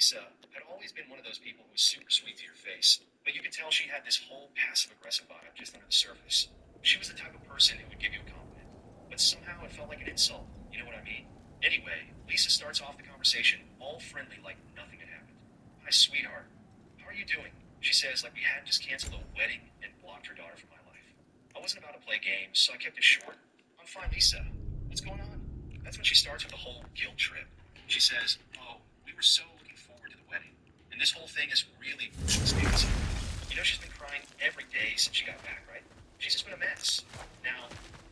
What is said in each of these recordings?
Lisa had always been one of those people who was super sweet to your face, but you could tell she had this whole passive-aggressive vibe just under the surface. She was the type of person who would give you a compliment, but somehow it felt like an insult. You know what I mean? Anyway, Lisa starts off the conversation all friendly like nothing had happened. Hi, sweetheart. How are you doing? She says like we had just canceled a wedding and blocked her daughter from my life. I wasn't about to play games, so I kept it short. I'm fine, Lisa. What's going on? That's when she starts with the whole guilt trip. She says, oh, we were so looking forward to the wedding, and this whole thing is really expensive. You know she's been crying every day since she got back, right? She's just been a mess. Now,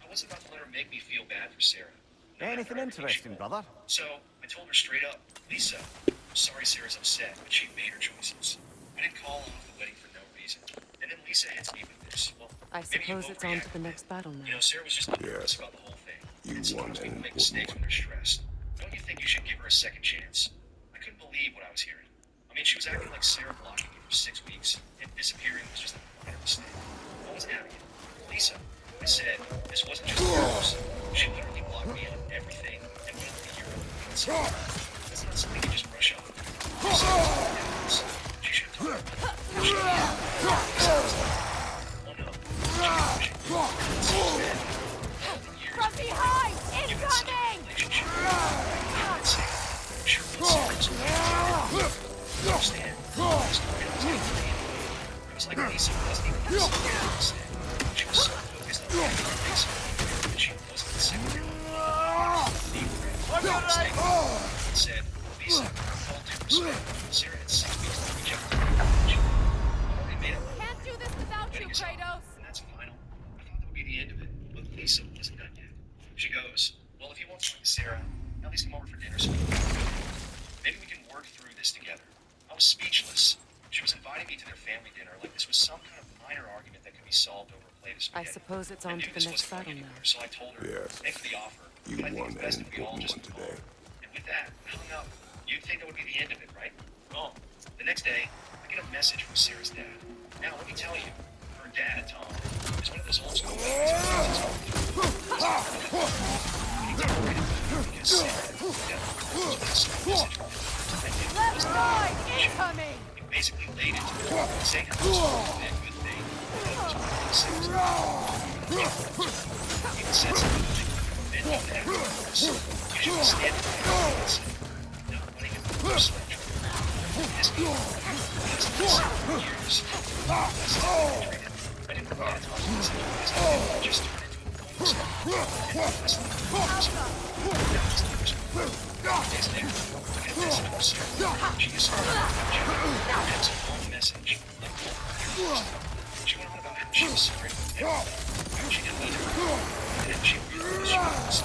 I wasn't about to let her make me feel bad for Sarah. Anything interesting, brother? So, I told her straight up, Lisa, I'm sorry Sarah's upset, but she made her choices. I didn't call off the wedding for no reason. And then Lisa hits me with this. Well, I suppose it's on to the next battle now. You know, Sarah was just nervous about the whole thing. And sometimes people make mistakes when they're stressed. Don't you think you should give her a second chance? I couldn't believe what I was hearing. I mean, she was acting like Sarah blocking me for 6 weeks, and disappearing was just a minor mistake. I wasn't having it. Lisa, I said, this wasn't just nerves. She literally blocked me on everything and went to Europe. That's not something you just brush off. She should have told me. Oh no. From behind! Incoming! Understand? It was like Lisa wasn't even listening to what I said. She was so focused on getting her face that she wasn't listening. It said, Lisa, with all due respect, Sarah had 6 weeks to reject her. I already made up my mind. Can't do this without you, Kratos! And that's final. I thought that would be the end of it, but Lisa wasn't done yet. She goes, well, if you won't talk to Sarah, at least come over for dinner so we can go. Maybe we can work through this together. I was speechless. She was inviting me to their family dinner like this was some kind of minor argument that could be solved over a plate of I spaghetti. suppose it's on to the next battle now. So I told her, thanks for the offer, but I think it's best if we all just move on. And with that, I hung up. You'd think that would be the end of it, right? Wrong. The next day, I get a message from Sarah's dad. Now, let me tell you, her dad, Tom, is one of those old school guys who Left side! Incoming! He basically laid it to her, saying how this was a good thing. Even said something like, then you have to you should stand there and say, no, running in the first sledge. This years. That's how I treated him. I didn't want to talk to this because I just turned into a bonus. Days later, I get a message from Sarah. She just started a long message. She went on about how she was sorry for everything. She didn't need her. And she realized she was.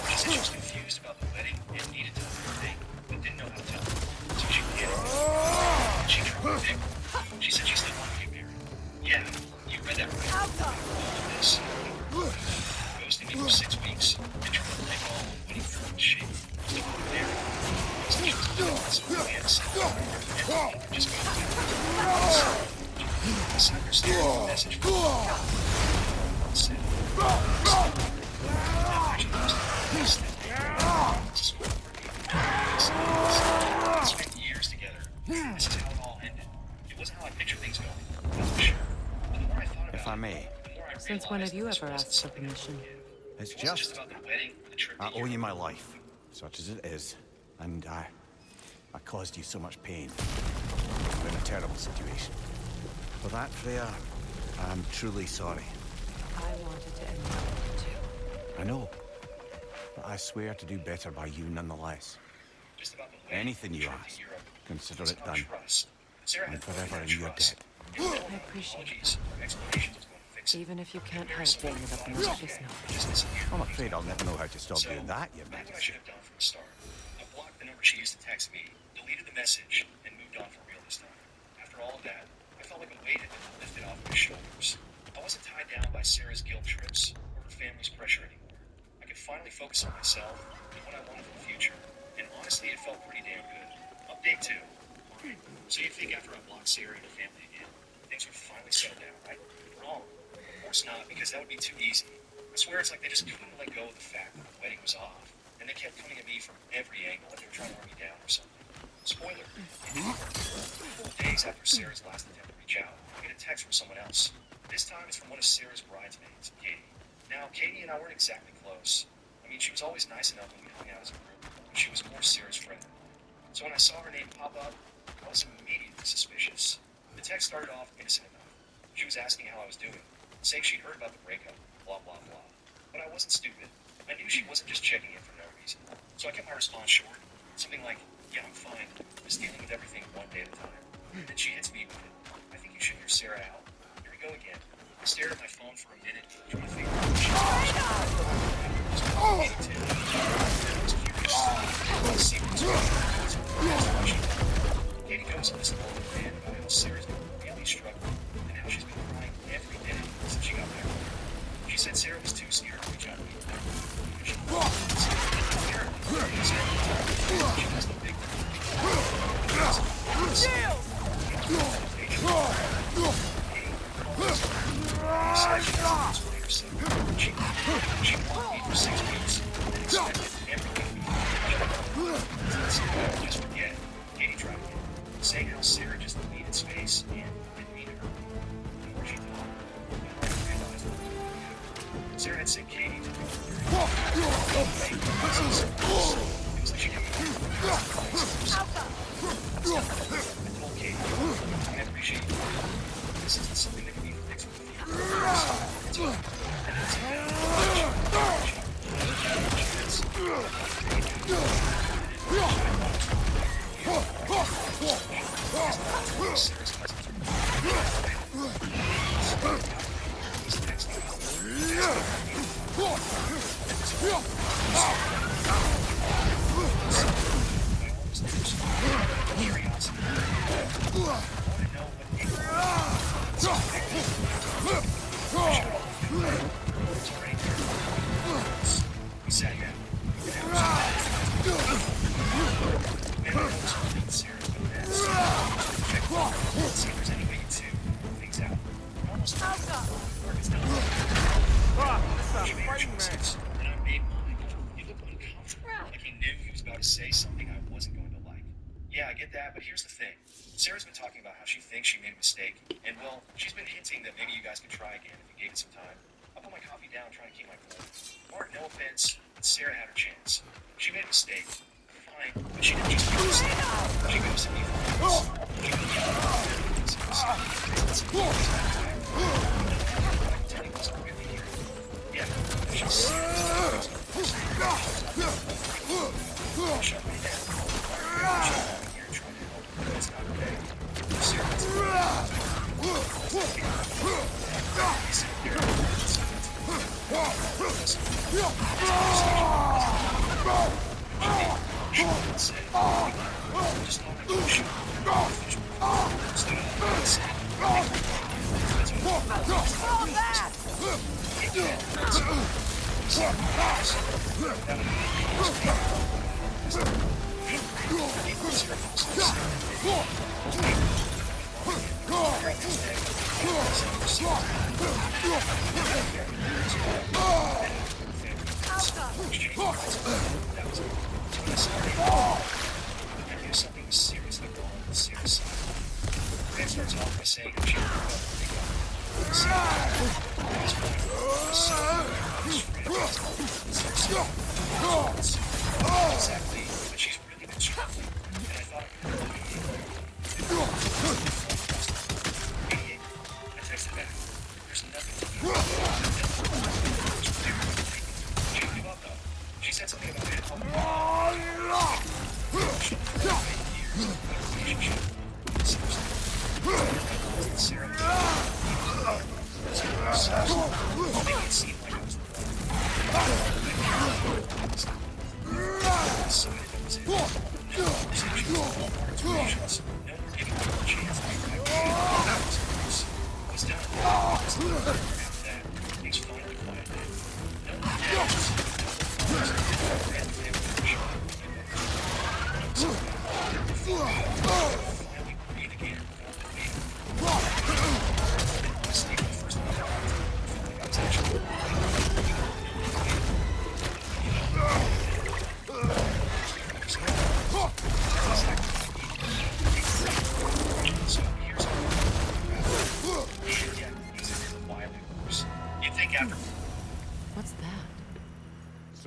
She said she was confused about the wedding and needed to know everything, but didn't know how to tell her. So she panicked. She tried to pick her. She said she still wanted to get married. Yeah, you read that right. All of this. Ghosting me for 6 weeks and trying to make all the wedding girl in shape. To go married. So she was doing so we had to sit down and just go to the misunderstood the message from her. Said, spent years together. This is how it all ended. It wasn't how I pictured things going, that's for sure. But the more I thought about If I may. the more I realized Since when have you this ever wasn't asked for something I permission? wanted. It's It wasn't just, about the wedding or the trip to I owe Europe. you my life, such as it is, and I caused you so much pain. You're in a terrible situation. For that, Freya, I'm truly sorry. I wanted to end it too. I know, but I swear to do better by you nonetheless. Just about the wedding, Anything you the trip to ask, Europe. consider It's it about done. trust. Sarah I'm had forever that in your trust. debt. And no I appreciate apologies or explanations was going to fix it. Even if you can't help being without the malicious It knowledge. just disappeared. I'm afraid I'll never know how to stop So, doing that, Your I knew what I Majesty. should have done from the start. I blocked the number she used to text me, deleted the message, and moved on for real this time. After all of that, I felt like a weight had been lifted off my shoulders. I wasn't tied down by Sarah's guilt trips or her family's pressure anymore. I could finally focus on myself and what I wanted for the future. And honestly, it felt pretty damn good. Update 2. Alright, so you think after I blocked Sarah and her family again, things would finally settle down, right? Wrong. Of course not, because that would be too easy. I swear it's like they just couldn't let go of the fact that the wedding was off, and they kept coming at me from every angle like they were trying to run me down or something. Spoiler. 4 days after Sarah's last attempt to reach out, I get a text from someone else. This time it's from one of Sarah's bridesmaids, Katie. Now, Katie and I weren't exactly close. I mean, she was always nice enough when we hung out as a group, but she was more Sarah's friend. So when I saw her name pop up, I was immediately suspicious. The text started off innocent enough. She was asking how I was doing, saying she'd heard about the breakup, blah, blah, blah. But I wasn't stupid. I knew she wasn't just checking in for no reason. So I kept my response short. Something like, yeah, I'm fine. Just dealing with everything one day at a time. And then she hits me with it. I think you should hear Sarah out. Here we go again. I stared at my phone for a minute, trying to figure out what she was. I was curious. See what's going on. Katie goes on this long rant about how Sarah's been really struggling and how she's been crying every minute since she got back home. She said Sarah was too scared to reach out to me. She has no big she wanted me for 6 weeks and expected everything to be just forget. Katie tried again, saying how Sarah just needed space and didn't mean to hurt me. The more she talked, the more I realized what was going on. Sarah had sent Katie to it was like she kept I told Katie, I appreciate you. This isn't something that can be fixed with a few words. We sat down. See if there's any way to things out. Almost it's done. She made her choices, and I made mine. He looked uncomfortable, like he knew he was about to say something I wasn't going to like. Yeah, I get that, but here's the thing. Sarah's been talking about how she thinks she made a mistake, and well, she's been hinting that maybe you guys could try again if you gave it some time. I put my coffee down, trying to keep my cool. Mark, no offense, but Sarah had her chance. She made a mistake. Fine, but she didn't just make a mistake. She goes to me for once. She didn't yell at me. Yeah, she's serious. Shut me down. You're trying to help. That's not okay. Sarah's something was seriously wrong with Sarah's side. Fran starts off by saying that she broke up with exactly, but she's really been struggling, and I thought I could mediate. I texted back. There's nothing to do. She didn't give up though. She said something about it. Sarah, making it seem like I was the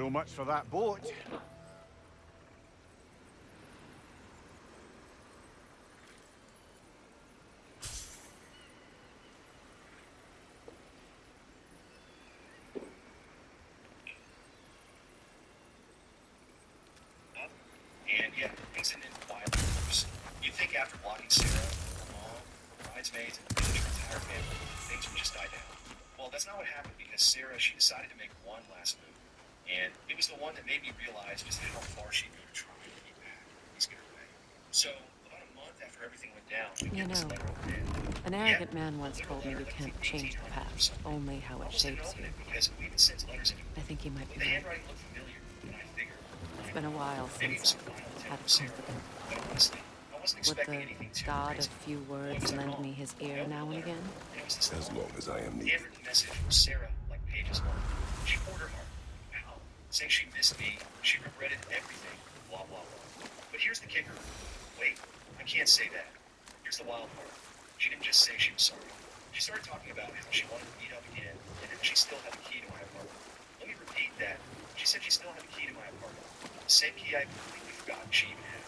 So much for that boat. And yeah, things didn't end quietly, of course. You'd think after blocking Sarah, her mom, her bridesmaids, and pretty much her entire family, things would just die down. Well, that's not what happened because Sarah, she decided to make one last move. And it was the one that made me realize just how far she'd go to try and get back. He's get her way. So, about a month after everything went down, we You get this know, letter opened in. an Yeah, arrogant man once a literal told me letter you that can't was change the 1800 or past, something. only how I it almost didn't shapes open you. it because we even sent letters into I think he might be the right. handwriting looked familiar, and I figured, It's been a while maybe it since was a final I've attempt had from a Sarah. confidant. But honestly, I wasn't Would expecting the anything too god of crazy. few Boy, words was I lend wrong. me his I ear opened now the and letter, again? and it was this As long as I am the needed. handwritten message from Sarah, like pages long. She poured her heart out, saying she missed me, she regretted everything, blah, blah, blah. But here's the kicker. Wait, I can't say that. Here's the wild part. She didn't just say she was sorry. She started talking about how she wanted to meet up again, and that she still had the key to my apartment. Let me repeat that. She said she still had the key to my apartment. The same key I completely forgot she even had.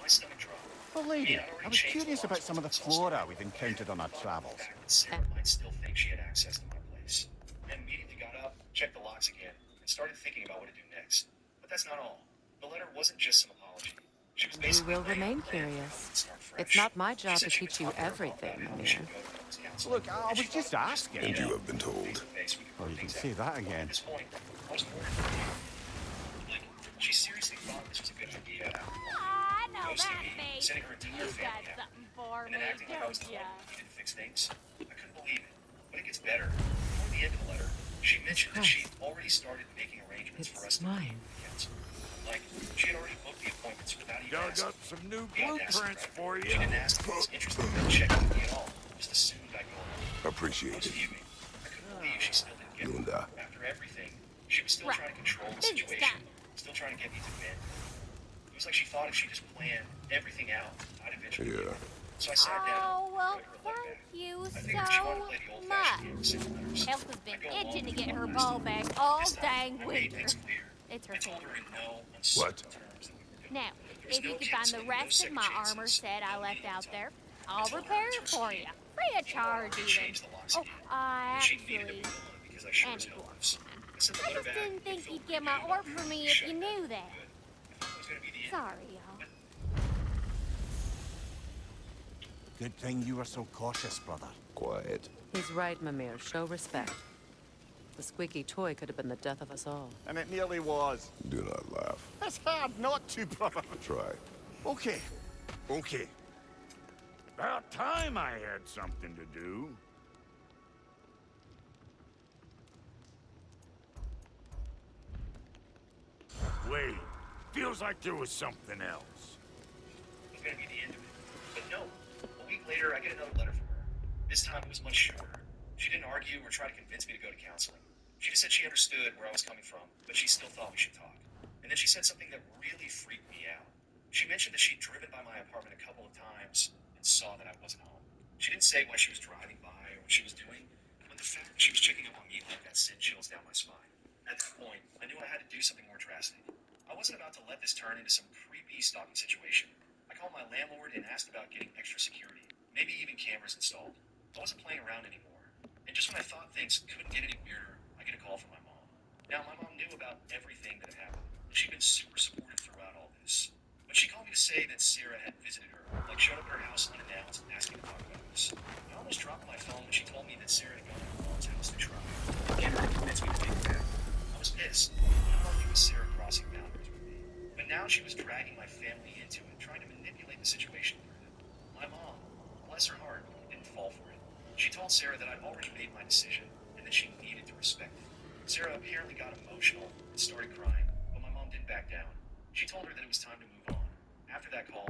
My stomach dropped. Well, lady, I was curious about some of the flora we've encountered on our travels. Sarah might still think she had access to my place. I immediately got up, checked the locks again, and started thinking about what to do next. But that's not all. The letter wasn't just some apology. She was You basically will laying out remain a plan for how we curious. could start fresh. It's not my She job said to she would teach you talk to her mom everything, about how we Mimir. should go to couples counseling. Look, I And she was just thought if we asking. just And meet you up have been told. face-to-face, we could Oh, work you can things say out. that At again. this point, I was worried. Like, she seriously thought this was a good idea after I know ghosting that me, face. sending her entire You got family out, something for and me, then acting like I was the don't one ya? who needed to fix things. I couldn't believe it. But it gets better. Toward the end of the letter, she mentioned that she'd already started making arrangements for us It's to meet mine. with the council. Like, she had already booked the appointments without even Dug asking. up some new The audacity, blueprints right? for She you. didn't ask if I was interested in checking with me at all. Just assumed I'd go along. I Appreciate was it. fuming. I couldn't believe she still didn't get You and it. I. After everything, she was still Right. trying to control the Business situation. time. Still trying to get me to bend. It was like she thought if she just planned everything out, I'd eventually Yeah. get it. So I sat down Oh, well, and wrote her a letter thank back. you I figured she wanted to so play the old-fashioned game of much. sending letters. Elf has been I'd go along itching to with get one her last ball time. back all This time, dang I made winter. things clear. It's her I told her favorite. in no uncertain terms that we were done. Now, There was if you no can find the canceling, no rest of my second armor chances, set I no left meeting out the there, time. I'll I told her repair it's it her for scheme. you. Free of I charge, already even. changed the locks Oh, again. I And she needed to actually... move on because I sure as hell Anyway, was. I sent the I letter just back. didn't It think felt you'd pretty get my good orb about for her. me We if shut you it down knew real that. good. I thought it was going to be the end. Sorry, y'all. But Good thing you were so cautious, brother. Quiet. He's right, Mimir. Show respect. The squeaky toy could have been the death of us all. And it nearly was. Do not laugh. It's hard not to, brother. Try. Okay. Okay. About time I had something to do. Wait, feels like there was something else. it was going to be the end of it. But no. A week later, I get another letter from her. This time it was much shorter. She didn't argue or try to convince me to go to counseling. She just said she understood where I was coming from, but she still thought we should talk. And then she said something that really freaked me out. She mentioned that she'd driven by my apartment a couple of times and saw that I wasn't home. She didn't say why she was driving by or what she was doing, but the fact that she was checking up on me like that sent chills down my spine. At that point, I knew I had to do something more drastic. I wasn't about to let this turn into some creepy stalking situation. I called my landlord and asked about getting extra security, maybe even cameras installed. I wasn't playing around anymore. And just when I thought things couldn't get any weirder, I get a call from my mom. Now, my mom knew about everything that had happened, and she'd been super supportive throughout all this. But she called me to say that Sarah had visited her, like showed up at her house unannounced, asking to talk about this. I almost dropped my phone when she told me that Sarah had gone to her mom's house to try. She tried to convince me to take it back. I was pissed. I don't think it was Sarah crossing boundaries with me. But now she was dragging my family into it, trying to manipulate the situation through them. My mom, bless her heart, didn't fall for it. She told Sarah that I'd already made my decision, and that she needed to respect it. Sarah apparently got emotional and started crying, but my mom didn't back down. She told her that it was time to move on. After that call,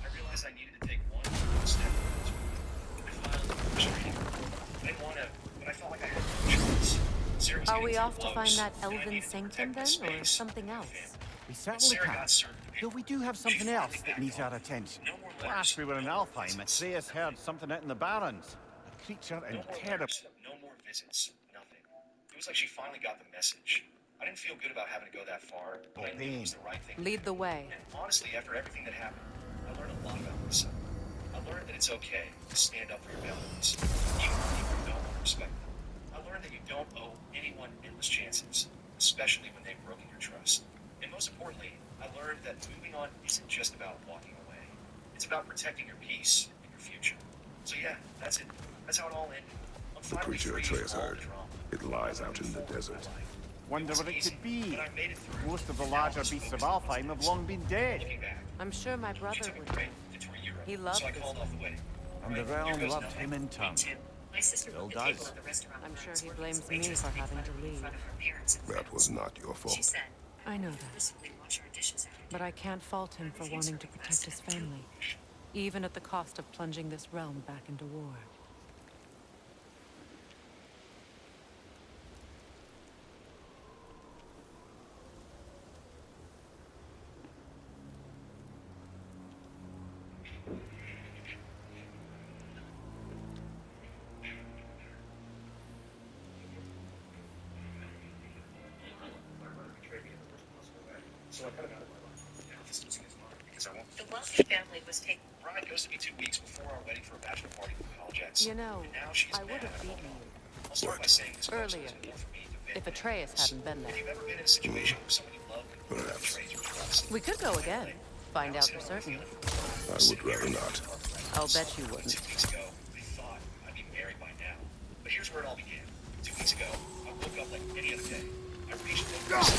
I realized I needed to take one more step towards moving. I filed a restraining order. I didn't want to, but I felt like I had no choice. Sarah was Are getting we too off to find close, that and I elven needed to sanctum protect my then, or space something and my else? family. We But certainly Sarah can. got served the Though paper. we do have She something else finally that backed needs our off. attention. No more letters, Last we were in no more Alfheim, visits, Atreus heard nothing. something out in the Barrens. A creature in No more terrible... letters, no more visits, nothing. It was like she finally got the message. I didn't feel good about having to go that far, but I knew it was the right thing. Lead the way. And honestly, after everything that happened, I learned a lot about myself. I learned that it's okay to stand up for your boundaries, even when people don't want to respect them. I learned that you don't owe anyone endless chances, especially when they've broken your trust. And most importantly, I learned that moving on isn't just about walking away. It's about protecting your peace and your future. So yeah, that's it. That's how it all ended. I'm The finally creature free Atreus from all heard. the drama. It lies I'm out in the moving forward desert. with my life. Wonder It what was it easy, could be. but I made it through. Most of the And now larger I'm just beasts of focused on Alfheim have things. long been dead. Looking back, I'm sure my she brother took a would. great to tour Europe, He loved so I this called off the wedding. And the Right, there realm goes loved nothing. him in turn. My sister Still booked a table does. at the restaurant. I'm where I sure was he working blames as a me waitress for to make having fun to of me in leave. front of her parents and That friends. was not your fault. She said, I know that. "Personally, wash our dishes after But I can't fault him for wanting to protect his family, even at the cost of plunging this realm back into war. So I cut him out of my life. Now this losing his mind because I won't. The wealthy family was taken." Bride goes to me 2 weeks before our wedding for a bachelor party with college ex. You know, And now she's I would mad have I won't beaten go. you I'll start by saying this earlier is more for me to vent if than Atreus anything else. hadn't been Have there. you ever been in a situation where someone you love betrays your trust? We could go again. Find out for certain. I would rather not. I'll bet you wouldn't. 2 weeks ago, I thought I'd be married by now. But here's where it all began. 2 weeks ago, I woke up like any other day. I reached over to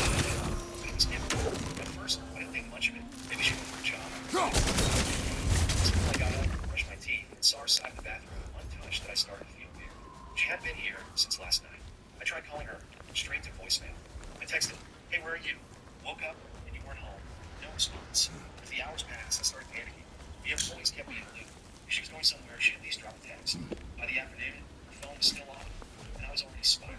but it was empty. At first, I didn't think much of it. Maybe she went for a job. So I got up, brushed my teeth, and saw her side of the bathroom untouched that I started to feel weird. She hadn't been here since last night. I tried calling her, straight to voicemail. I texted, "Hey, where are you?" Woke up, and you weren't home. No response. As the hours passed, I started panicking. The employees kept me in the loop. If she was going somewhere, she at least dropped a text. By the afternoon, her phone was still off, and I was already spiraling.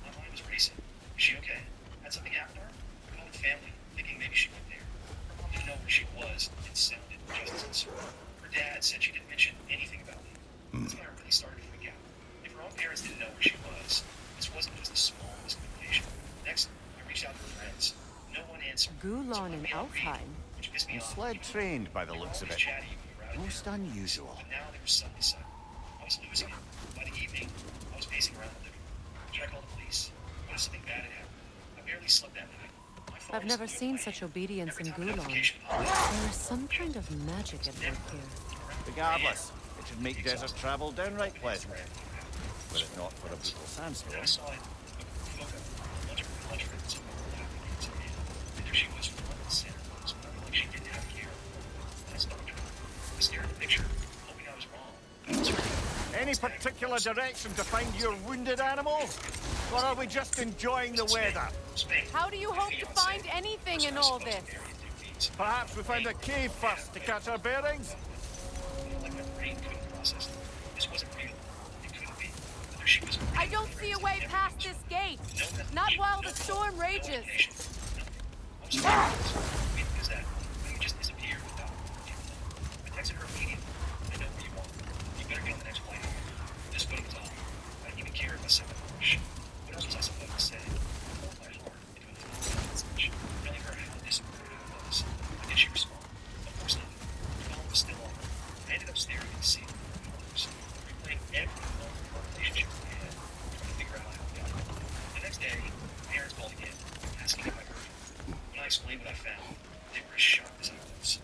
My mind was racing. Is she okay? Had something happened to her? I called the family, thinking maybe she went there. Her mom didn't know where she was, and sounded just as uncertain. Her dad said she didn't mention anything about me. That's when I really started to freak out. If her own parents didn't know where she was, this wasn't just a small miscommunication. Next, I reached out to her friends. No one answered. Gulan in Alfheim? Which pissed me You off. sled trained by the looks of it. Chatty when we were out of Most town. unusual. But now there was suddenly silence. I was losing it. By the evening, I was pacing around the living room. Should I call the police? What if something bad had happened? I barely slept that night. My phone I've was never glued to seen my such hand. obedience Every in time a Gulan. notification popped up, There is some kind of magic at work here. Regardless, it should make desert travel downright pleasant. Were it not for a brutal then sandstorm. I saw it. A photo. A bunch of her college friends who were laughing at me. And there she was, front and center, smiling like she didn't have care. I stopped her. I stared at the picture, hoping I was wrong. I was right. Any particular direction to find your wounded animal? Or are we just enjoying the weather? Spain. How do you hope to find anything in all this? Perhaps we find a cave first to catch our bearings? Like my brain couldn't process it. This wasn't real. It couldn't be. Whether she was I don't see a way past this gate. Not while the storm rages. I'm sorry. Wait, is that? You just disappeared without. I texted her immediately. I know where you are. You better get on the next flight. This phone was off. I didn't even care if I sounded harsh. What else was I supposed to say? I poured my heart into a phone message, telling her how disappointed I was. Did she respond? Of course not. The phone was still on. I ended up staring at the ceiling for hours, replaying every moment of our relationship in my head, trying to figure out how we got it. The next day, parents called again, asking if I heard from her. When I explained what I found, they were as shocked as I was.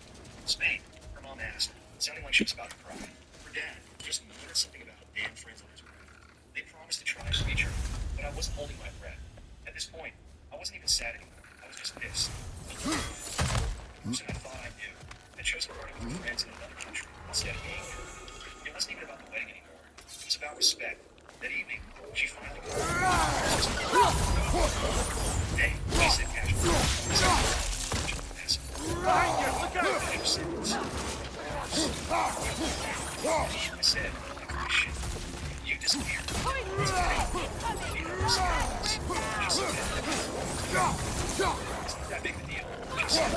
Spain, her mom asked, sounding like she was about to cry. Her dad just muttered something about damn friends on his breath. They promised to try and reach her, but I wasn't holding my breath. At this point, I wasn't even sad anymore. I was just pissed. The person I thought I knew had chosen to party with her friends in another country instead of being here. It wasn't even about the wedding anymore. It was about respect. That evening, she finally got Hey, she said casually. Behind you! Look out! I said, holy shit. You disappeared. It's not that big of a deal. She said,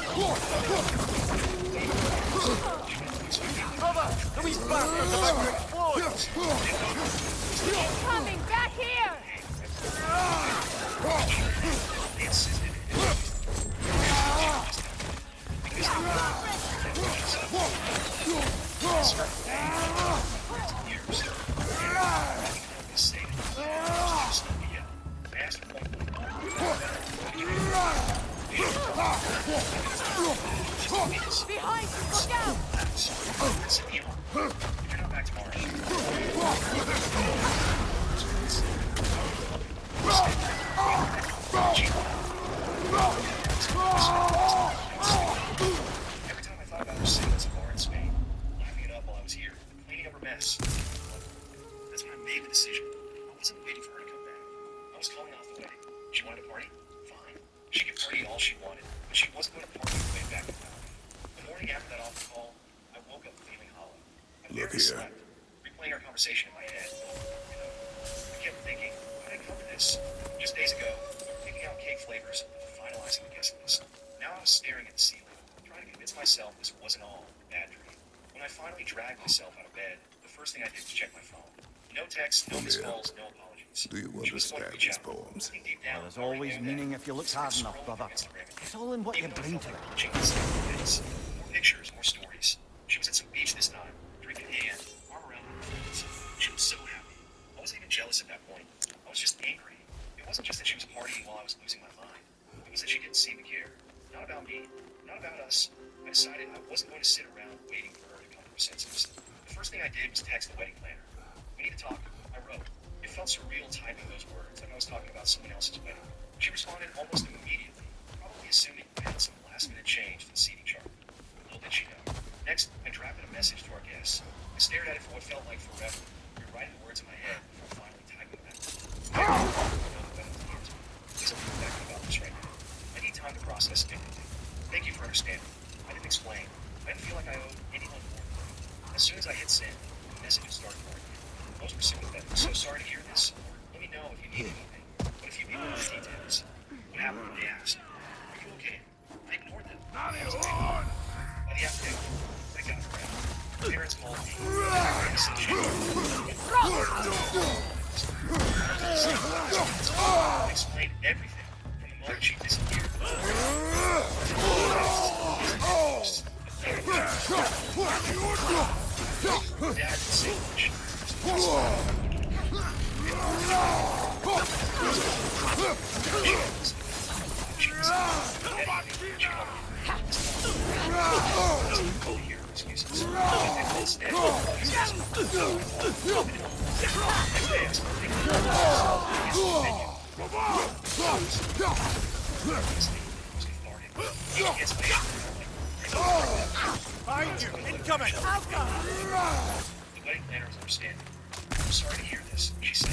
Brother! The wee bastard's about to explode! Coming back here! insisted it because years. I asked her point blank, Behind! Look out! if you're not back tomorrow, every time I thought about her sitting at a bar in Spain, laughing it up while I was here, cleaning up her mess. That's when I made the decision. I wasn't waiting for her to come back. I was calling off the wedding. She wanted to party? Fine. She could party all she wanted, but she wasn't going to party the way back in town. The morning after that awful call, I woke up feeling hollow. I Look barely here. slept, replaying our conversation in my head. I kept thinking, why did I cover this? Just days ago, we were picking out cake flavors and finalizing the guest list. Now I was staring at the ceiling, trying to convince myself this wasn't all a bad dream. When I finally dragged myself out of bed, the first thing I did was check my phone. No texts, no missed calls, no apologies. Do you She was going to understand reach these out. poems? Looking deep down, There's I already always knew that. meaning if you look hard Scrolling enough, brother. through Instagram again. It's all in what you Even though it bring felt to like it. watching the same events. More pictures, more stories. She was at some beach this time, drink in hand, arm around her friends. She was so happy. I wasn't even jealous at that point. I was just angry. It wasn't just that she was partying while I was losing my mind. It was that she didn't seem to care. Not about me, not about us. I decided I wasn't going to sit around waiting for her to come to her senses. The first thing I did was text the wedding planner. We need to talk. I wrote. It felt surreal typing those words, like I was talking about someone else's wedding. She responded almost immediately, probably assuming I had some last-minute change to the seating chart. Little did she know. Next, I drafted a message to our guests. I stared at it for what felt like forever, rewriting the words in my head before finally typing them out. Please don't feel bad about this right now. I need time to process everything. Thank you for understanding. I didn't explain. I didn't feel like I owed anyone more. As soon as I hit send, the messages started pouring in. Most were sympathetic. So sorry to hear this. Let me know if you need anything. But if you need more details, what happened when they asked? Are you okay? I ignored them. I was okay. By the afternoon, I got around. My parents called me. I explained everything from the moment she disappeared. Dad didn't say much. Behind you! Incoming! The wedding planner was understanding. I'm sorry to hear this, she said.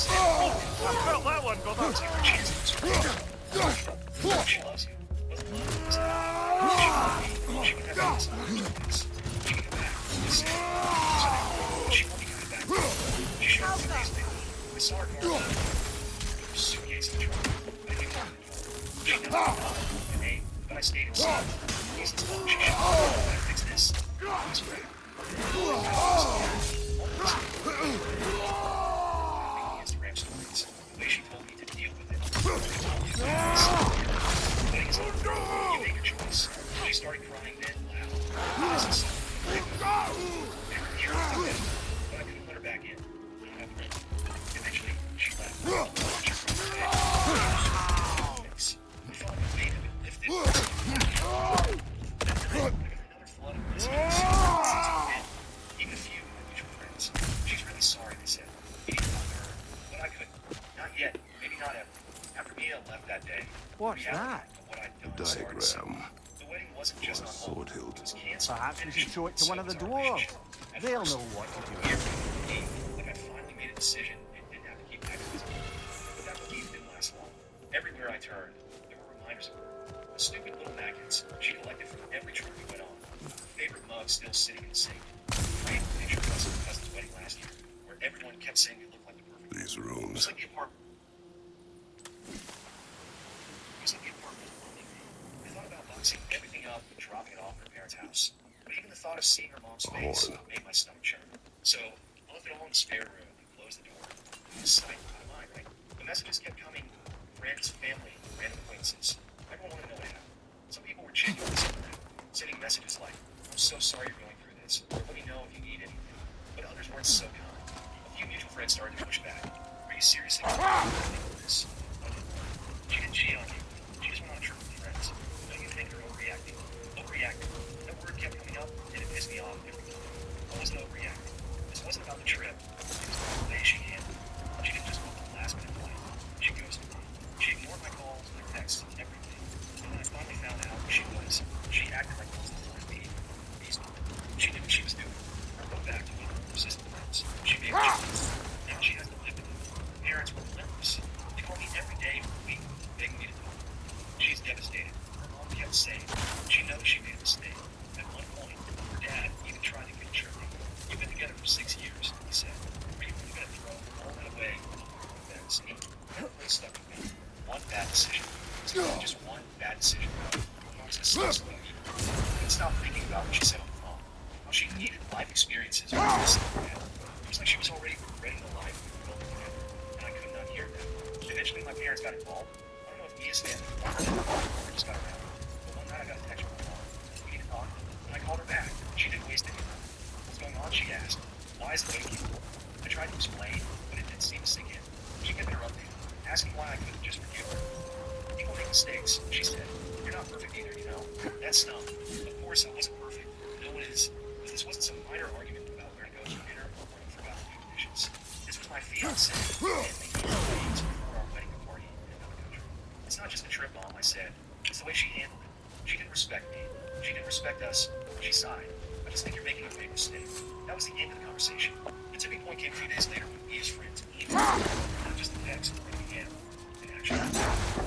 I felt that one, brother! She loves you. She would have this. She can come back. She won't be coming back. She showed me today's video. I saw her car. Her suitcase in the trunk. I didn't even open the door. She never called my name, but I stayed inside. Please, let's talk. She should. I gotta fix this. I was afraid. Instagram stories. The way she told me to deal with it. You make your choice. She started crying then loud. But I couldn't let her back in. Eventually, she left. She I felt like the weight of it lifted. Another flood of messages. Even a few mutual friends. She's really sorry, they said. You need to talk to her. But I couldn't. Not yet. Maybe not ever. After Mia left that day, What's reality that? of what I'd done started to sink. Diagram. The wedding wasn't just on hold. Sword hilt. It was canceled. Perhaps we Finished. should show it to So one of the was our dwarves. relationship. At They'll first, know what to do. weird for me, like I finally made a decision and didn't have to keep acting as a but that belief didn't last long. Everywhere I turned, there were reminders of her. Stupid little magnets she collected from every trip we went on. Favorite mug still sitting in the safe. Framed picture of us at my cousin's wedding last year, where everyone kept saying we looked like the perfect. These It rooms. was like the apartment. It was like the apartment loving me. I thought about boxing everything up and dropping it off at her parents' house. But even the thought of seeing her mom's face made my stomach churn. So I left it all in the spare room and closed the door. Out of sight, out of mind, right? The messages kept coming. Friends, family, random acquaintances. Everyone wanted to know what happened. Some people were genuinely supportive, sending messages like, "I'm so sorry you're going through this. Or let me know if you need anything." But others weren't so kind. A few mutual friends started to push back. "Are you seriously going through this?" I didn't know. She didn't cheat on you. She just went on a trip with friends. Don't you think they're overreacting? Overreacting. That word kept coming up, and it pissed me off every time. I wasn't overreacting. This wasn't about the trip. It was about the way she handled it. She didn't just book the last minute flight. She ghosted me. She ignored my calls, my texts, everything. And when I finally found out who she was, she acted like most of the time me. She knew what she was doing. I wrote back to one of her persistent friends. She made me choose. Now she has to live with it. Her parents were relentless. They called me every day for a week, begging me to talk. She's devastated. Her mom kept saying she knows she made a mistake. At one point, her dad even tried to guilt trip me. "You've been together for 6 years," he said. "Are you really going to throw all that away?" That's it. That really stuck with me. One bad decision. Just one bad decision. Marxist stuff. I couldn't stop thinking about what she said on the phone. How she needed life experiences. It was like she was already regretting the life we were building together. And I could not hear that. Eventually, my parents got involved. I don't know if Mia stand or just got around. But one night I got a text from my mom. "We need to talk." And I called her back. She didn't waste any time. "What's going on?" she asked. "Why is it waking?" I tried to explain, but it didn't seem to sink in. She kept interrupting, asking why I couldn't just forgive her. "People make mistakes," she said. "You're not perfect either, you know." That stung. Of course I wasn't perfect. No one is. But this wasn't some minor argument about where to go for dinner or when I forgot to do the dishes. This was my fiancé, and making plans for our wedding party in another country. "It's not just a trip, Mom," I said. "It's the way she handled it. She didn't respect me. She didn't respect us." She sighed. "I just think you're making a big mistake." That was the end of the conversation. The tipping point came a few days later when Mia's friends emailed me, not just the text, but the email. And actually, I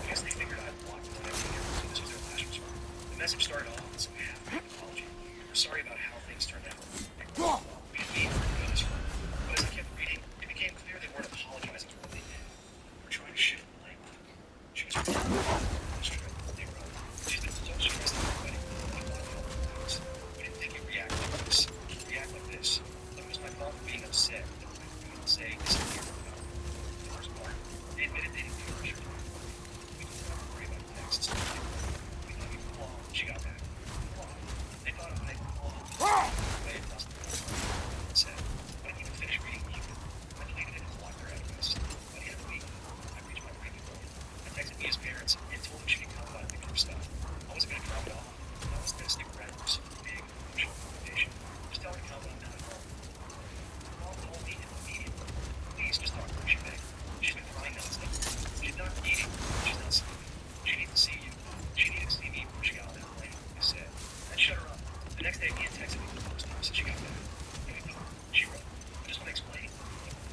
guess they figured I'd blocked them everything, so this was their last resort. The message started off with some half-baked apology. "We're sorry about how things turned out. We didn't mean for it to go this far." But as I kept reading, it became clear they weren't apologizing for what they did. They were trying to shift the blame. She was wrong. This trip, they wrote. "She's been so stressed at her wedding. We wanted to help her out. We didn't think you'd react like this. React like this. But it was my fault for being upset that my fiancé disappeared without her." The worst part, they admitted they didn't do her. We didn't have to worry about texts. We thought we'd call when she got back. Why? They thought I'd call them. Way across the phone. It said, "I didn't even finish reading the email. I deleted it and blocked her address." By the end of the week, I reached my breaking point. I texted Mia's parents and told them she could come by and pick up her stuff. I wasn't going to drop it off. I was going to stick around for some big emotional motivation. Just tell her to come when I'm not at home. Her mom told me immediately, "Please just talk to her," she begged. "She's been crying nonstop. She's not eating. She's not sleeping. She needs to see you." She needed to see me before she got on that plane, I said. That shut her up. The next day, Mia texted me for the first time since she got back. "Can we talk?" She wrote. "I just want to explain." I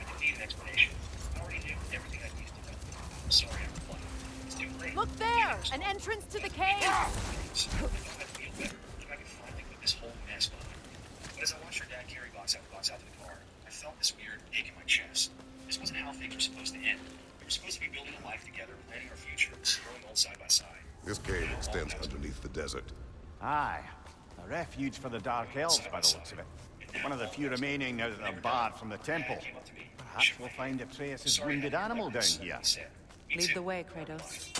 didn't need an explanation. I already knew everything I needed to know. "I'm sorry," I replied. "It's too late." Look there! An entrance to the cave! I thought I'd feel better if I could finally put this whole mess behind me. But as I watched her dad carry box after box out to the car, I felt this weird ache in my chest. This wasn't how things were supposed to end. We were supposed to be building a life together, planning our futures, growing old side by side. This cave extends underneath the desert. Aye. A refuge for the Dark Elves, by the looks of it. One of the few remaining now that they're barred from the temple. Perhaps we'll find Atreus' wounded animal down here. Lead the way, Kratos.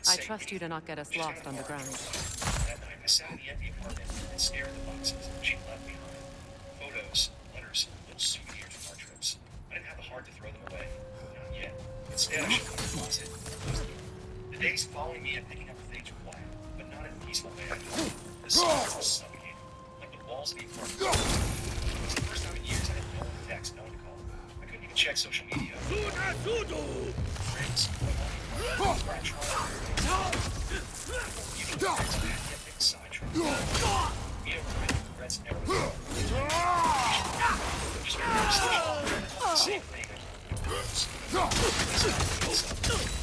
I trust you to not get us lost underground. That night, I sat in the empty apartment and stared at the boxes she left behind. Photos, letters, little souvenirs from our trips. I didn't have the heart to throw them away. Not yet. Instead, I shoved them in the closet and closed the door. The days following me and picking up the things were quiet, but not in a peaceful way. The silence was suffocating, like the walls of the apartment. It was the first time in years I had no one to text, no one to call. I couldn't even check social media. Friends, where I tried. Even the friends I had yet been sidetracked. Mia regrets never. Just the same thing.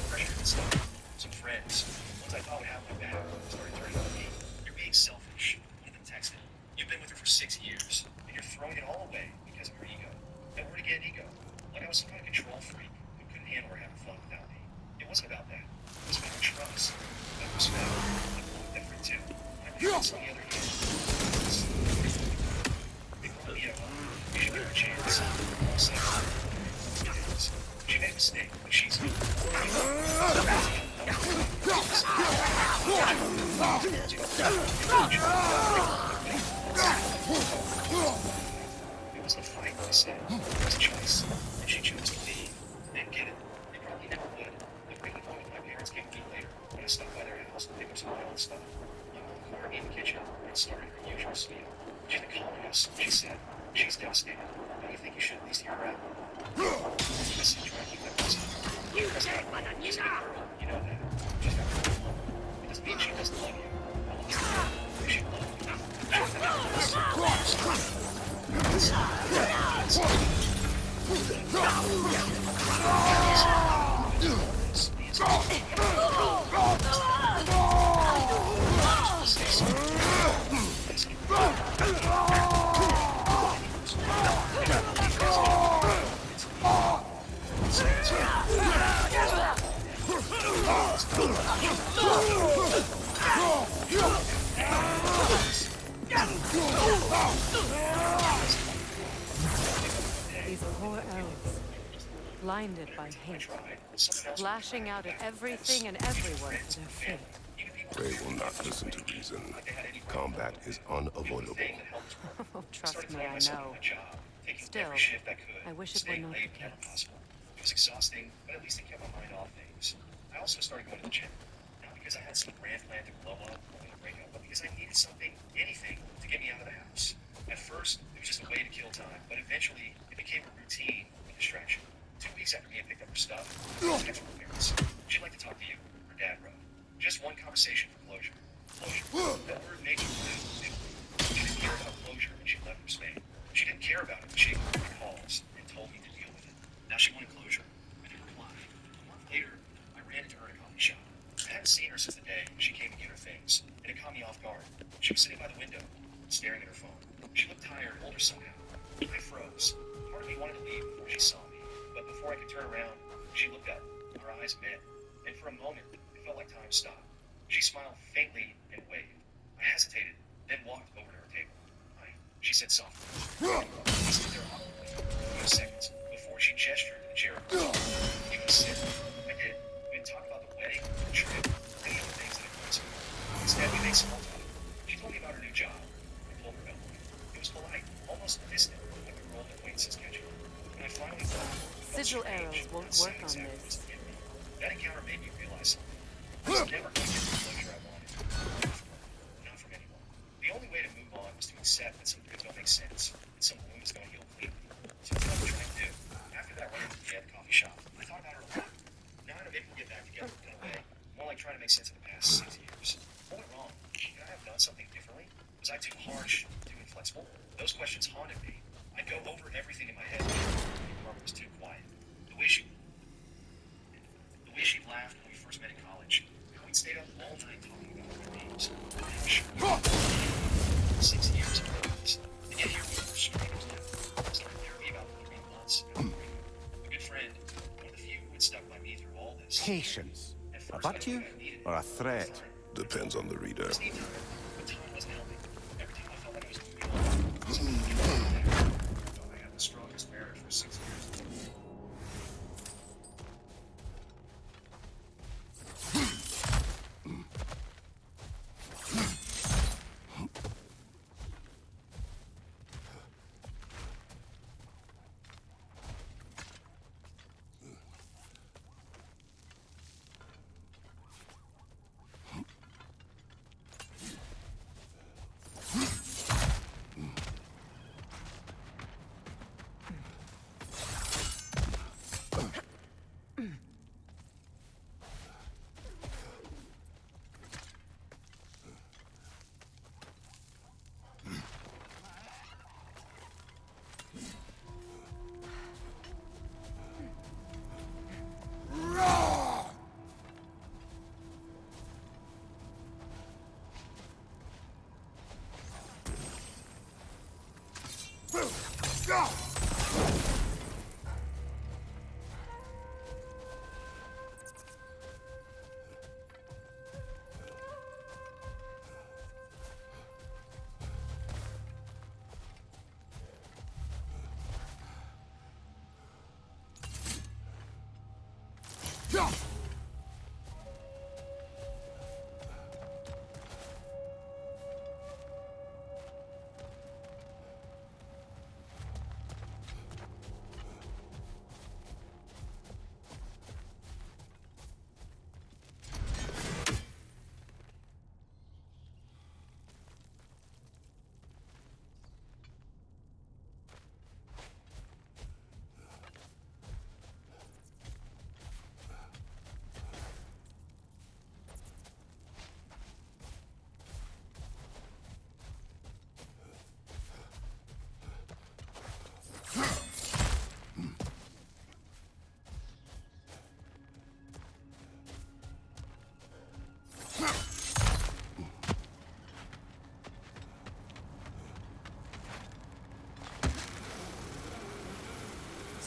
Pressure and stuff. Some friends, ones I thought thought would have my back started turning on me. You're being selfish. One of them texted. You've been with her for 6 years, and you're throwing it all away because of her ego. And where to get an ego? Like I was some kind of control freak who couldn't handle her having fun without me. It wasn't about that. It was about trust. About respect. I'm a little different too. I'm on the other hand. They called me out. You should give her a chance. I'll say she made a mistake, but she's it was the fight, I said. It was a choice. And she chose to leave. They get it. They probably never would. But bringing home with my parents came a week later when I stopped by their house to pick up some of my own stuff. My mom caught me in the kitchen and started her usual spiel. She's been calling us, she said. She's devastated. Don't you think you should at least hear her out? I said, try to keep that person. She's a good girl. You know that. She's got her own home. It doesn't mean she doesn't love you. I love her. She loves These poor elves, blinded by hate, lashing out at everything and everyone for their faith. They will not listen to reason. Combat is unavoidable. Oh, trust me, I know. Still, I wish it were not the case. It was exhausting, but at least it kept my mind off things. I also started going to the gym. Not because I had some grand plan to blow up or to break up, but because I needed something, anything, to get me out of the house. At first, it was just a way to kill time, but eventually, it became a routine and distraction. 2 weeks after Mia picked up her stuff, I was texting her parents. She'd like to talk to you, her dad wrote. Just one conversation for closure. Closure. That word made me blue. She didn't care about closure when she left for Spain. She didn't care about it when she ignored my calls and told me to deal with it. Now she wanted closure. I didn't reply. A month later, I ran into her in a coffee shop. I hadn't seen her since the day she came to get her things, and it caught me off guard. She was sitting by the window, staring at her phone. She looked tired, older somehow. I froze. Part of me wanted to leave before she saw me, but before I could turn around, she looked up. Our eyes met, and for a moment, it felt like time stopped. She smiled faintly and waved. I hesitated, then walked over to her table. Hi, she said softly. I stood there awkwardly for a few seconds before she gestured to the chair. You can sit. I did. We didn't talk about the wedding, the trip, any of the things that had me. Instead, we made small talk. She told me about her new job. I told her about mine. It was polite, almost distant, like a girl acquaintances catching up. When I finally left, Sigil arrows won't work on this. that encounter made me realize something. I was never going to get the closure I wanted. Not from anyone. The only way to move on was to accept that some things don't make sense, and some wounds don't heal cleanly. So that's what I'm trying to do. After that run into the coffee shop, I thought about her a lot. Now I know maybe we'll get back together in a way. More like trying to make sense of the past 6 years. What went wrong? Could I have done something differently? Was I too harsh, too inflexible? Those questions haunted me. I'd go over everything in my head. Barbara was too quiet. The way she laughed when we first met in college. How we'd stayed up all night talking about our dreams. 6 years of progress. And yet here we were strangers now. Started therapy about 3 months. A good friend, one of the few who had stuck by me through all this. Patience. At A first, I virtue thought I needed it. or a threat? Depends on the reader. I just need time, but time wasn't helping. Every time I felt like I was moving on, something was wrong there. I thought I had the strongest marriage for 6 years.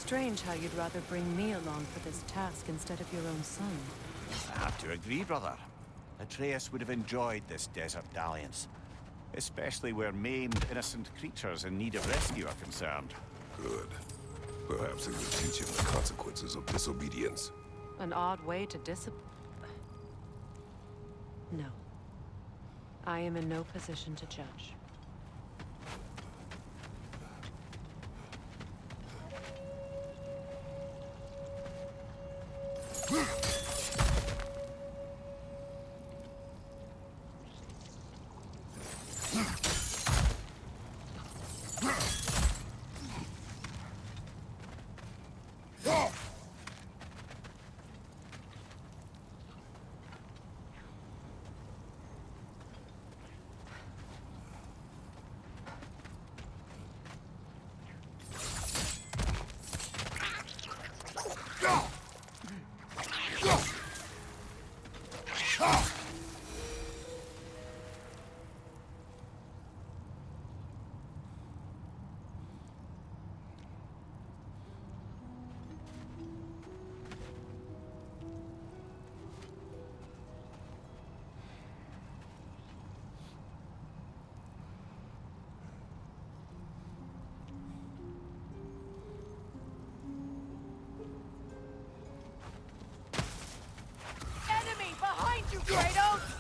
Strange how you'd rather bring me along for this task instead of your own son. I have to agree, brother. Atreus would have enjoyed this desert dalliance. Especially where maimed, innocent creatures in need of rescue are concerned. Good. Perhaps it will teach him the consequences of disobedience. An odd way to discipline. No. I am in no position to judge. Enemy behind you, Kratos!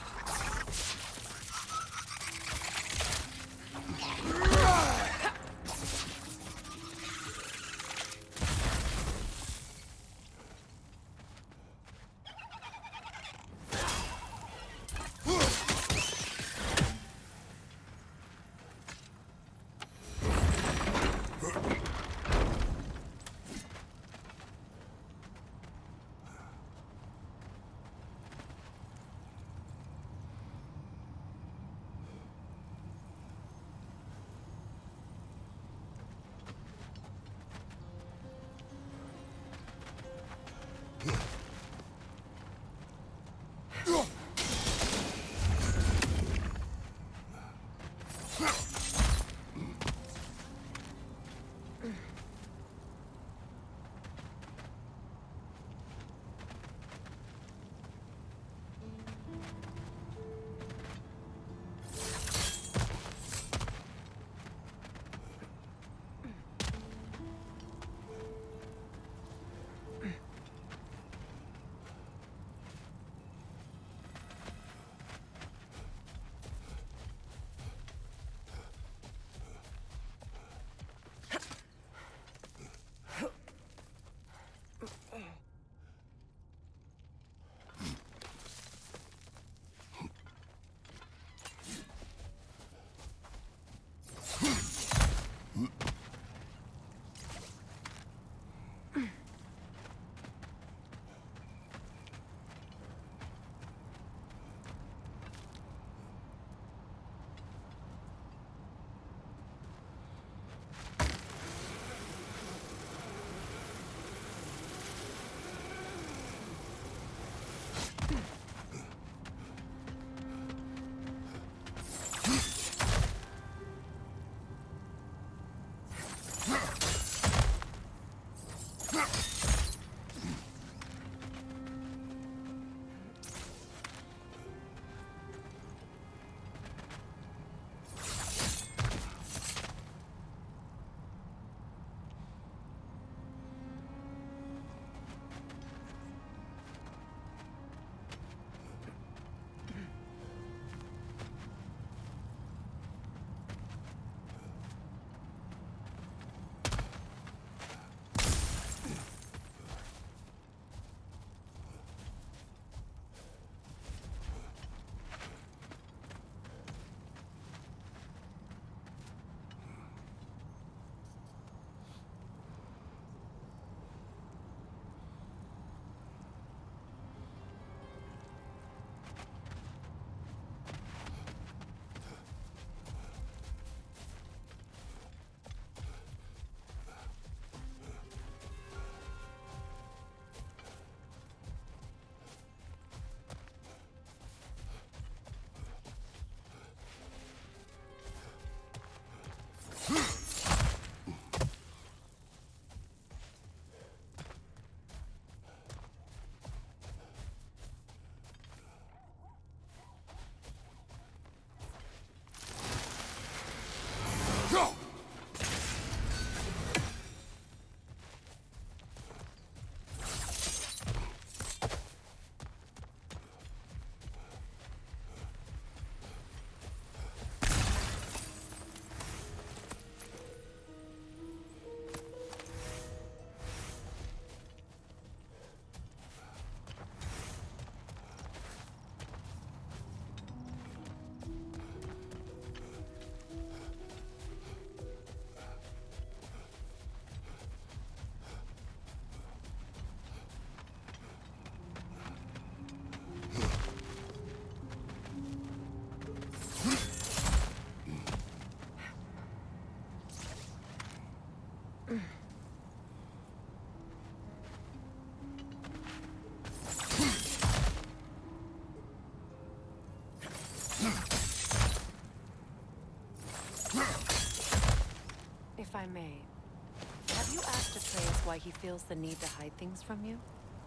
why he feels the need to hide things from you?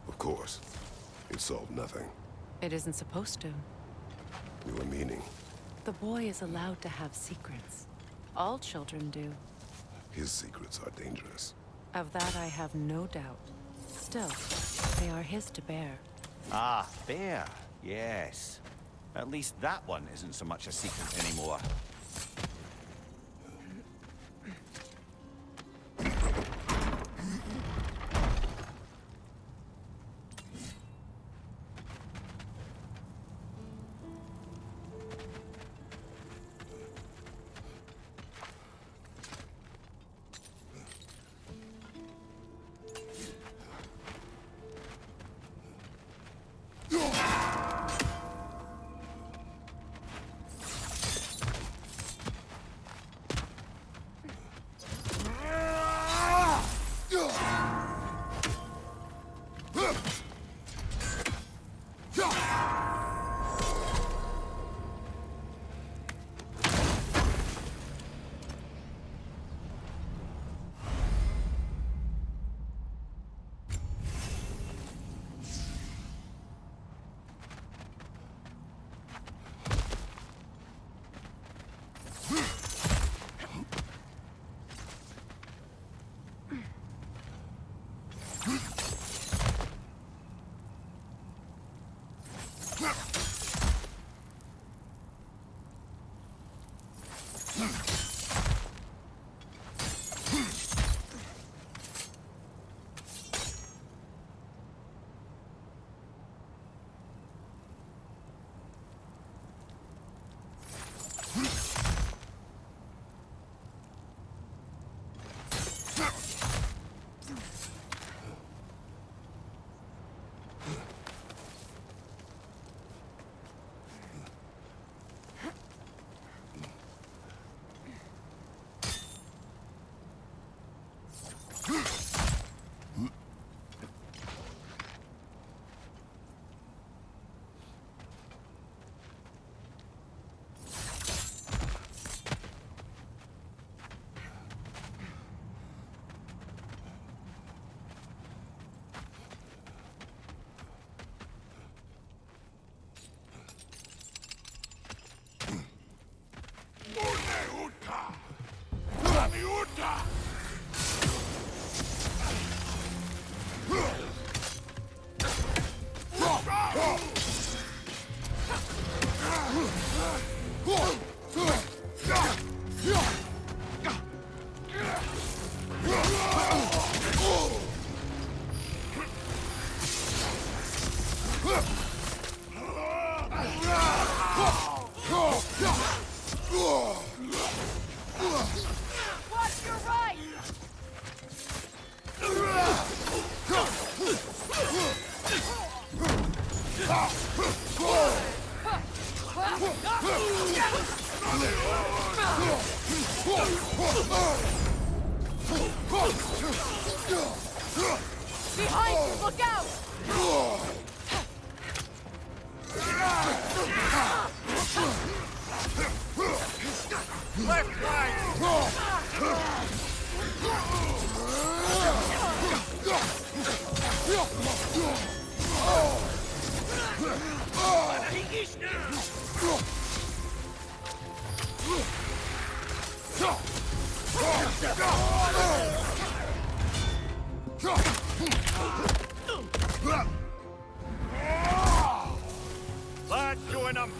Of course. It solved nothing. It isn't supposed to. Your meaning. The boy is allowed to have secrets. All children do. His secrets are dangerous. Of that I have no doubt. Still, they are his to bear. Ah, bear. Yes. At least that one isn't so much a secret anymore. Watch your right! Behind you, look out! Left line! Lad, join them!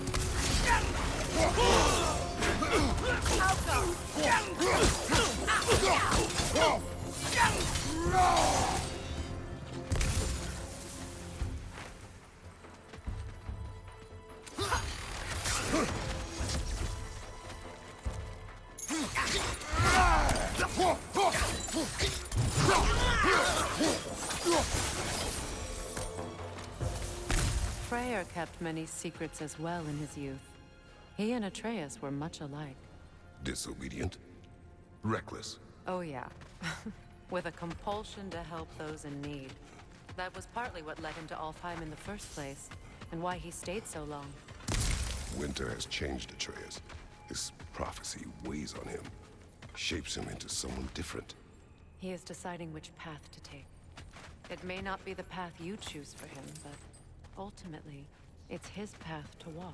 Freyr kept many secrets as well in his youth. He and Atreus were much alike. Disobedient? Reckless? Oh yeah. With a compulsion to help those in need. That was partly what led him to Alfheim in the first place, and why he stayed so long. Winter has changed Atreus. This prophecy weighs on him. Shapes him into someone different. He is deciding which path to take. It may not be the path you choose for him, but ultimately, it's his path to walk.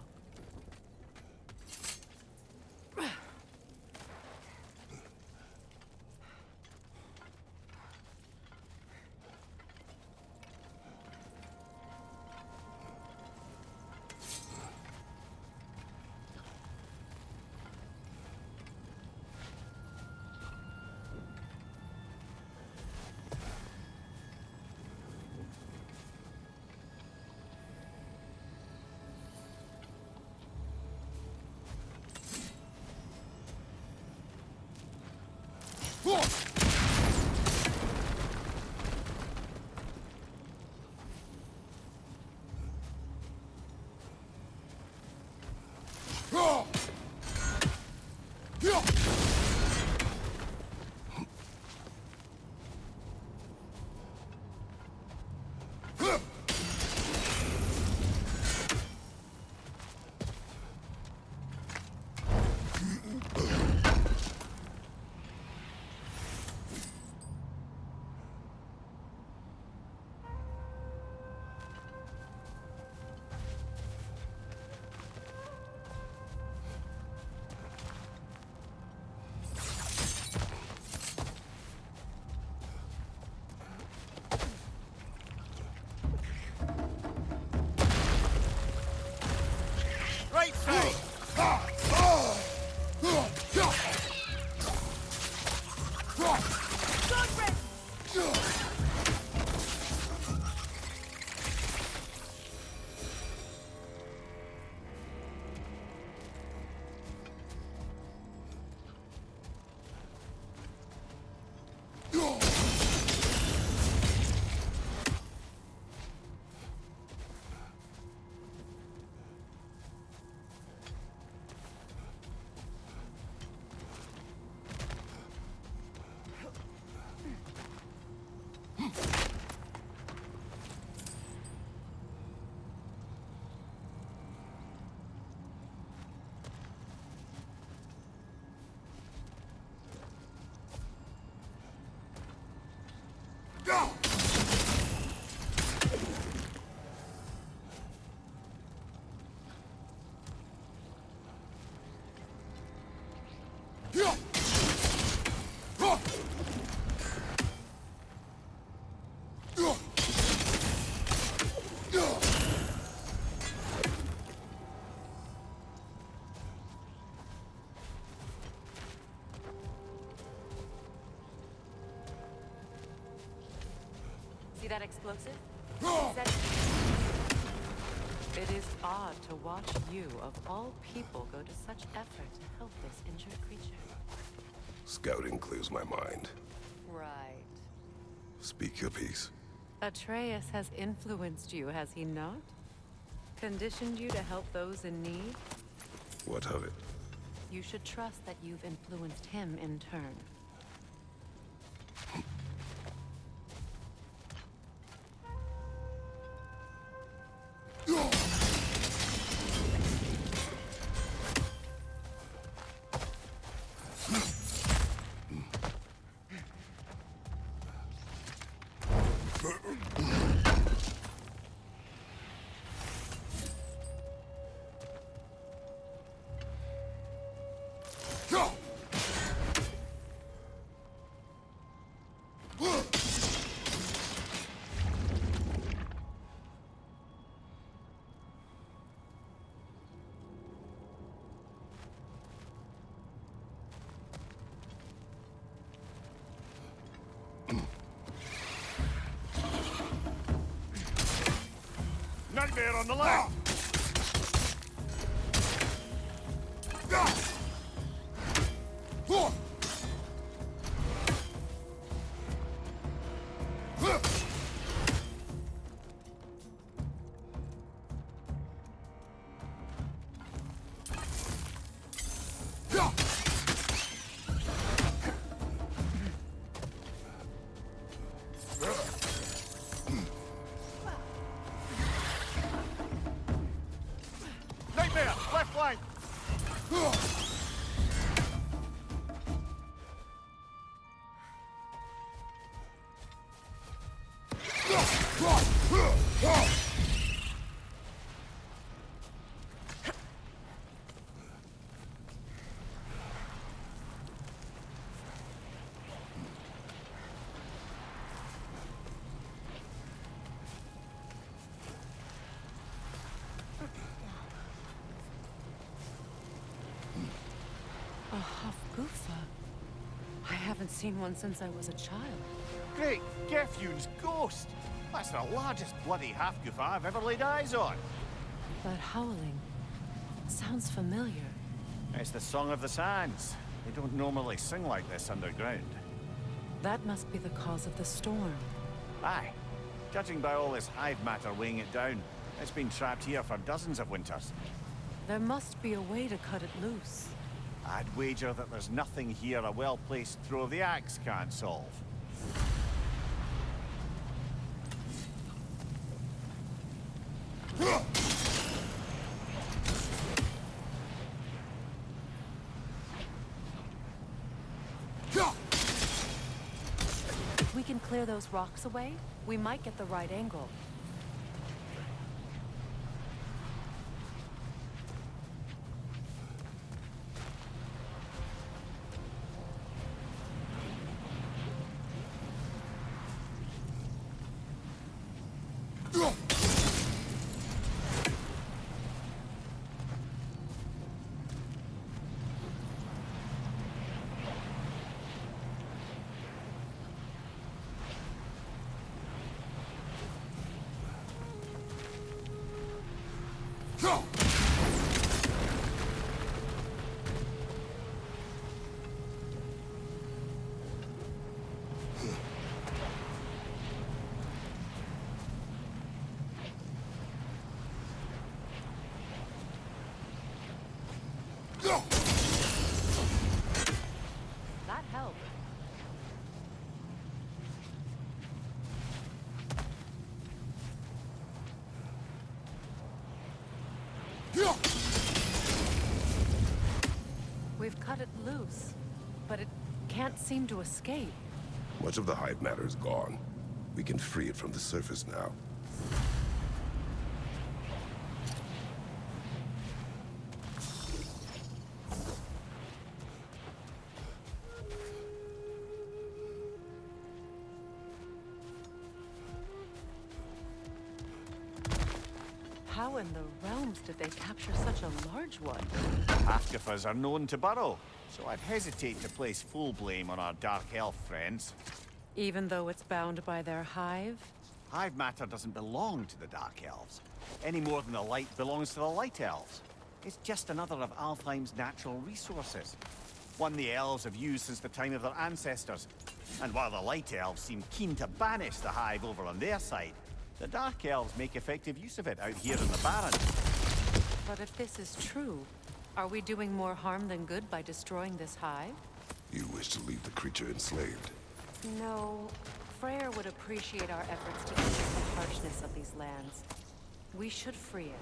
Right side! See that explosive? It is odd to watch you, of all people, go to such effort to help this injured creature. Scouting clears my mind. Right. Speak your piece. Atreus has influenced you, has he not? Conditioned you to help those in need? What of it? You should trust that you've influenced him in turn. Nightmare on the left! Nightmare! Left flank! haven't seen one since I was a child. Great Gefyun's ghost! That's the largest bloody half-goof I've ever laid eyes on. That howling sounds familiar. It's the Song of the Sands. They don't normally sing like this underground. That must be the cause of the storm. Aye. Judging by all this hive matter weighing it down, it's been trapped here for dozens of winters. There must be a way to cut it loose. I'd wager that there's nothing here a well-placed throw of the axe can't solve. If we can clear those rocks away, we might get the right angle. That helped. We've cut it loose, but it can't seem to escape. Much of the hive matter is gone. We can free it from the surface now. How in the realms did they capture such a large one? Half-goofers are known to burrow, so I'd hesitate to place full blame on our dark elf friends. Even though it's bound by their hive? Hive matter doesn't belong to the Dark Elves, any more than the light belongs to the Light Elves. It's just another of Alfheim's natural resources. One the elves have used since the time of their ancestors. And while the Light Elves seem keen to banish the hive over on their side, the Dark Elves make effective use of it out here in the Barrens. But if this is true, are we doing more harm than good by destroying this hive? You wish to leave the creature enslaved. No. Freyr would appreciate our efforts to ease the harshness of these lands. We should free it.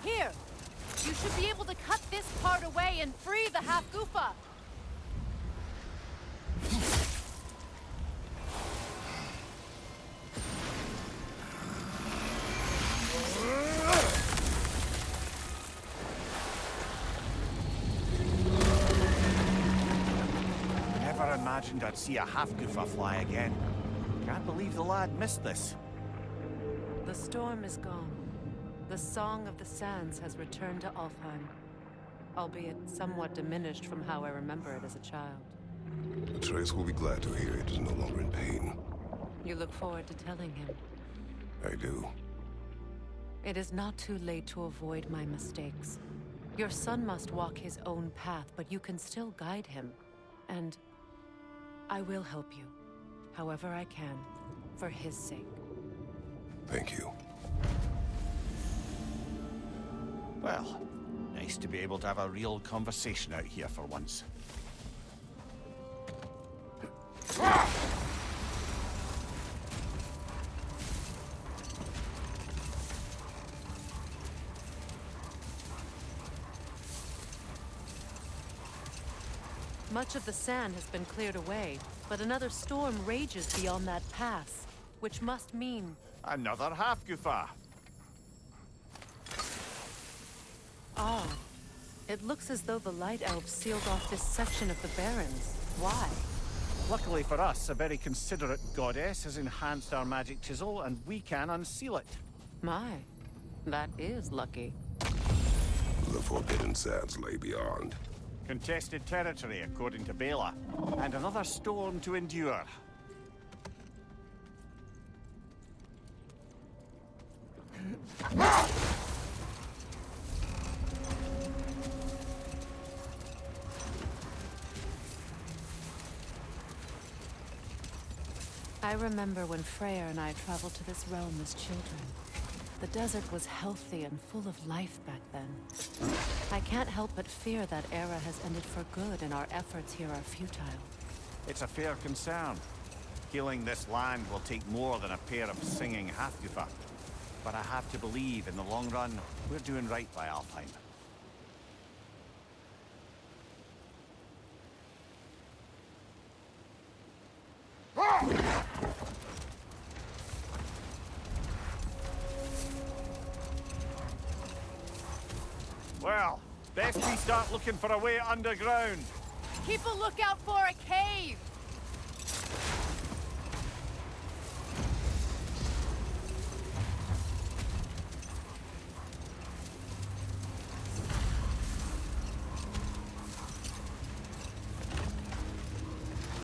Here! You should be able to cut this part away and free the half-goofa! Never imagined I'd see a half-goofa fly again. Can't believe the lad missed this. The storm is gone. The Song of the Sands has returned to Alfheim, albeit somewhat diminished from how I remember it as a child. Atreus will be glad to hear it is no longer in pain. You look forward to telling him. I do. It is not too late to avoid my mistakes. Your son must walk his own path, but you can still guide him. And I will help you, however I can, for his sake. Thank you. Well, nice to be able to have a real conversation out here for once. Much of the sand has been cleared away, but another storm rages beyond that pass, which must mean... Another half-goofa. Odd. It looks as though the Light Elves sealed off this section of the Barrens. Why? Luckily for us, a very considerate goddess has enhanced our magic chisel, and we can unseal it. My, that is lucky. The forbidden sands lay beyond. Contested territory, according to Bela, and another storm to endure. I remember when Freya and I traveled to this realm as children. The desert was healthy and full of life back then. I can't help but fear that era has ended for good and our efforts here are futile. It's a fair concern. Healing this land will take more than a pair of singing half-goofa. But I have to believe, in the long run, we're doing right by Alfheim. Well, best we start looking for a way underground. Keep a lookout for a cave!